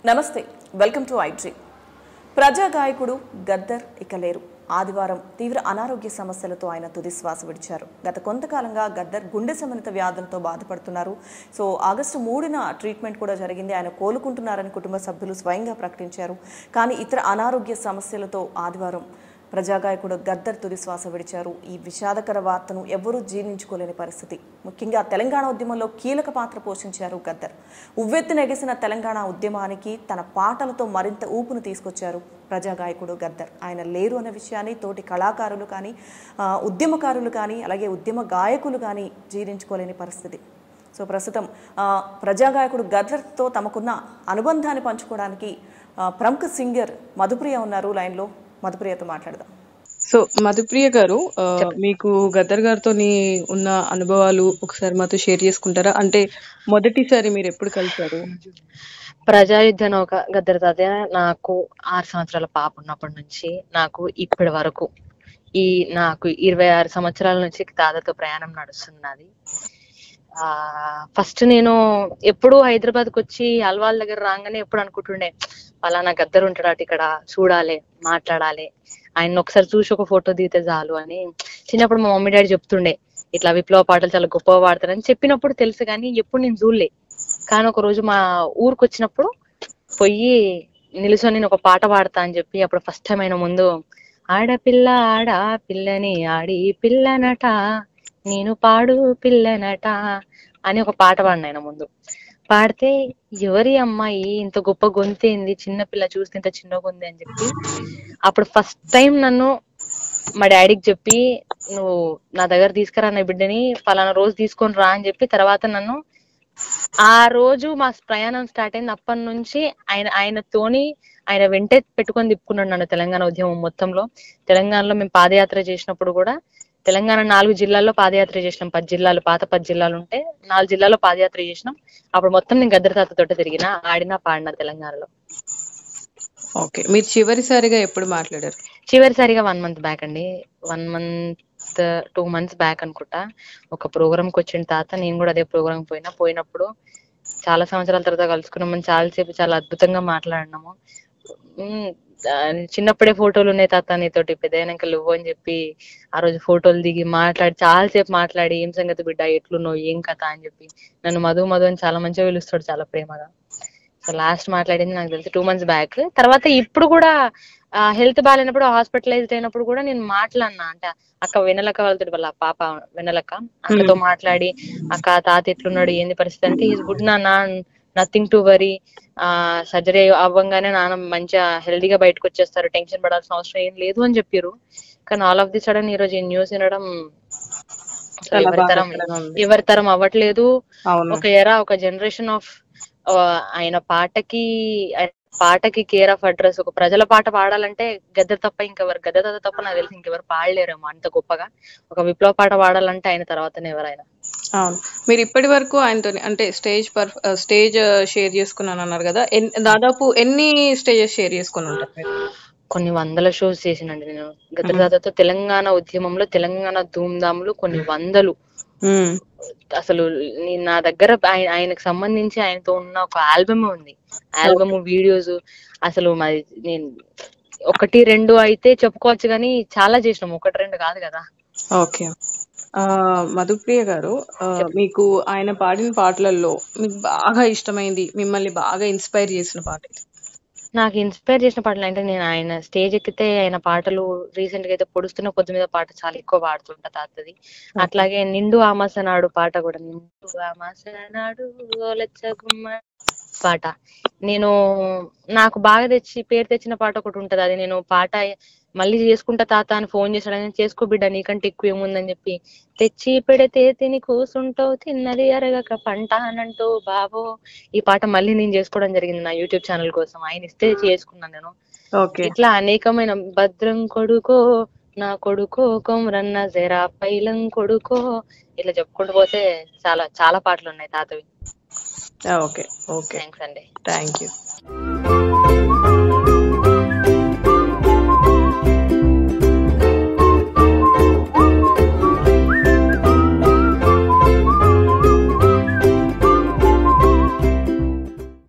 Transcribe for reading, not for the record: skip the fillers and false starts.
నమస్తే, welcome to I dream. ప్రజా గాయకుడు గద్దర్ ఇక లేరు. ఆదివారం తీవ్ర అనారోగ్య సమస్యలతో ఆయన తుది శ్వాస విడిచారు. గత కొంతకాలంగా గద్దర్ గుండె సంబంధిత వ్యాధులతో బాధపడుతున్నారు. సో ఆగస్టు 3న ట్రీట్మెంట్ కూడా జరిగింది. ఆయన కోలుకుంటున్నారని కుటుంబ సభ్యులు స్వయంగా ప్రకటించారు. కానీ ఇతర అనారోగ్య సమస్యలతో ఆదివారం ప్రజాగాయకుడు గద్దర్ తుది శ్వాస విడిచారు. ఈ విషాదకర వార్తను ఎవరూ జీర్ణించుకోలేని పరిస్థితి. ముఖ్యంగా తెలంగాణ ఉద్యమంలో కీలక పాత్ర పోషించారు గద్దర్. ఉవ్వెత్తున ఎగిసిన తెలంగాణ ఉద్యమానికి తన పాటలతో మరింత ఊపును తీసుకొచ్చారు ప్రజాగాయకుడు గద్దర్. ఆయన లేరు అనే విషయాన్ని తోటి కళాకారులు కానీ, ఉద్యమకారులు కానీ, అలాగే ఉద్యమ గాయకులు కానీ జీర్ణించుకోలేని పరిస్థితి. సో ప్రస్తుతం ప్రజాగాయకుడు గద్దర్తో తమకున్న అనుబంధాన్ని పంచుకోవడానికి ప్రముఖ సింగర్ మధుప్రియ ఉన్నారు లైన్లో. మధుప్రియతో మాట్లాడదాం. సో మధుప్రియ గారు, మీకు గద్దర్ గారితో ఉన్న అనుభవాలు ఒకసారి మాతో షేర్ చేసుకుంటారా? అంటే మొదటిసారి మీరు ఎప్పుడు కలిసారు? ప్రజాయుద్ధ నౌక గద్దర్ తాతయ్య నాకు 6 సంవత్సరాల పాప ఉన్నప్పటి నుంచి నాకు ఇప్పటి వరకు నాకు 26 సంవత్సరాల నుంచి తాతతో ప్రయాణం నడుస్తున్నది. ఫస్ట్ నేను ఎప్పుడు హైదరాబాద్కి వచ్చి అల్వాల్ దగ్గర రాగానే ఎప్పుడు అనుకుంటుండే, పలానా గద్దర్ ఉంటాడట, ఇక్కడ చూడాలి, మాట్లాడాలి, ఆయన ఒకసారి చూసి ఒక ఫోటో దిగితే చాలు అని. చిన్నప్పుడు మా మమ్మీ డాడీ చెప్తుండే, ఇట్లా విప్లవ పాటలు చాలా గొప్పగా పాడతారని చెప్పినప్పుడు తెలుసు, కానీ ఎప్పుడు నేను చూడలే. కానీ ఒక రోజు మా ఊరికి వచ్చినప్పుడు పోయి నిలుసొని నేను ఒక పాట పాడతా అని చెప్పి, అప్పుడు ఫస్ట్ టైం అయిన ముందు ఆడపిల్ల ఆడపిల్లని ఆడి పిల్లనట, నేను పాడు పిల్లనట అని ఒక పాట పాడిన ఆయన ముందు. పాడితే ఎవరి అమ్మాయి ఇంత గొప్ప గొంతేంది, చిన్నపిల్ల చూస్తే ఇంత చిన్నగా ఉంది అని చెప్పి అప్పుడు ఫస్ట్ టైం నన్ను మా డాడీకి చెప్పి, నువ్వు నా దగ్గర తీసుకురా నా బిడ్డని, పలానా రోజు తీసుకొని రా అని చెప్పి, తర్వాత నన్ను ఆ రోజు మా ప్రయాణం స్టార్ట్ అయింది. అప్పటి నుంచి ఆయన వెంటే పెట్టుకొని తిప్పుకున్నాడు నన్ను తెలంగాణ ఉద్యమం మొత్తంలో. తెలంగాణలో మేము పాదయాత్ర చేసినప్పుడు కూడా తెలంగాణ 4 జిల్లాల్లో పాదయాత్ర చేసినాం. 10 జిల్లాలు, పాత 10 జిల్లాలు ఉంటే 4 జిల్లాల్లో పాదయాత్ర చేసినాం. అప్పుడు మొత్తం నేను గద్దర్ తాతతో తిరిగిన, ఆడినా పాడినా తెలంగాణలో. ఓకే, మీరు చివరిసారిగా ఎప్పుడు మాట్లాడారు? చివరిసారిగా 1 మంత్ బ్యాక్ అండి. 1 మంత్ 2 మంత్స్ బ్యాక్ అనుకుంటా. ఒక ప్రోగ్రామ్కి వచ్చిన తాత, నేను కూడా అదే ప్రోగ్రామ్ పోయినప్పుడు చాలా సంవత్సరాల తర్వాత కలుసుకున్నామని చాలాసేపు చాలా అద్భుతంగా మాట్లాడినాము. చిన్నప్పుడే ఫోటోలు ఉన్నాయి తాత నీతోటి, పెద్దయినాక నువ్వు అని చెప్పి ఆ రోజు ఫోటోలు దిగి మాట్లాడి చాలాసేపు మాట్లాడి, ఏం సంగతి బిడ్డ, ఎట్లున్నావు, ఏం కథ అని చెప్పి నన్ను మధు అని చాలా మంచిగా పిలుస్తాడు, చాలా ప్రేమగా. సో లాస్ట్ మాట్లాడింది నాకు తెలిసి 2 మంత్స్ బ్యాక్. తర్వాత ఇప్పుడు కూడా హెల్త్ బాగాలేనప్పుడు, హాస్పిటలైజ్డ్ అయినప్పుడు కూడా నేను మాట్లాడినా. అంటే అక్క వెన్నెలక్క వాళ్ళతో, వాళ్ళ పాప వెన్నెలక్క అక్కతో మాట్లాడి, అక్క తాత ఎట్లున్నాడు, ఏంది పరిస్థితి అంటే, ఈజ్ గుడ్ నాన్న, నథింగ్ టు వరీ, సర్జరీ అవ్వంగానే నాన్న మంచిగా హెల్దీగా బయటకు వచ్చేస్తారు, టెన్షన్ పడాల్సిన అవసరం ఏం లేదు అని చెప్పారు. కానీ ఆల్ ఆఫ్ ది సడన్ ఈ రోజు ఈ న్యూస్ వినడం ఎవరి తరం అవ్వట్లేదు. ఒక జనరేషన్ ఆఫ్ ఆయన పాటకి కేర్ ఆఫ్ అడ్రస్. ఒక ప్రజల పాట పాడాలంటే గద్దర్ తప్ప గద్దర్ తప్ప నాకు తెలిసి ఇంకెవరు పాడలేరేమో అంత గొప్పగా. ఒక విప్లవ పాట పాడాలంటే ఆయన తర్వాతనే ఎవరైనా. అవును, మీరు ఇప్పటి వరకు ఆయనతో అంటే స్టేజ్ షేర్ చేసుకున్నాను అన్నారు కదా, దాదాపు ఎన్ని స్టేజెస్ షేర్ చేసుకుని ఉంటారు? కొన్ని 100 షోస్ చేసినండి నేను గద్దర్ తాతతో. తెలంగాణ ఉద్యమంలో తెలంగాణ ధూమ్ధాములు కొన్ని 100. అసలు నా దగ్గర ఆయనకు సంబంధించి ఆయనతో ఉన్న ఒక ఆల్బమ్ ఉంది. ఆల్బమ్, వీడియోస్ అసలు మరి నేను 1, 2 అయితే చెప్పుకోవచ్చు, కానీ చాలా చేసినాం, 1, 2 కాదు కదా. ఓకే, మధుప్రియ గారు, మీకు ఆయన పాడిన పాటలలో మీకు బాగా ఇష్టమైంది, మిమ్మల్ని బాగా ఇన్స్పైర్ చేసిన పాట? నాకు ఇన్స్పైర్ చేసిన పాటలు అంటే, నేను ఆయన స్టేజ్ ఎక్కితే ఆయన పాటలు రీసెంట్ గా అయితే పొడుస్తున్న పొద్దు మీద పాట చాలా ఎక్కువ పాడుతుంటా తాతది. అట్లాగే నిండు ఆమాసనాడు పాట కూడా, నిండు ఆమాసనాడు పాట నేను నాకు బాగా పేరు తెచ్చిన పాట ఒకటి ఉంటది. అది నేను పాట మళ్ళీ చేసుకుంటా తాత అని ఫోన్ చేశాడని, చేసుకో బిడ్డ నీకంటే ఎక్కువ ఏముందని చెప్పి, తెచ్చి పెడితే తిని కూసుంటావు, తిన్నది అరగక పంట అనంటూ బాబో. ఈ పాట మళ్ళీ నేను చేసుకోవడం జరిగింది నా యూట్యూబ్ ఛానల్ కోసం. ఆయన ఇస్తే చేసుకున్నాను నేను. ఇట్లా అనేకమైన, భద్రం కొడుకో నా కొడుకో కొమ్రన్న జరా పైలం కొడుకో, ఇట్లా చెప్పుకుంటూ పోతే చాలా చాలా పాటలు ఉన్నాయి తాతవి. ఓకే, థ్యాంక్స్ అండి. Thank you.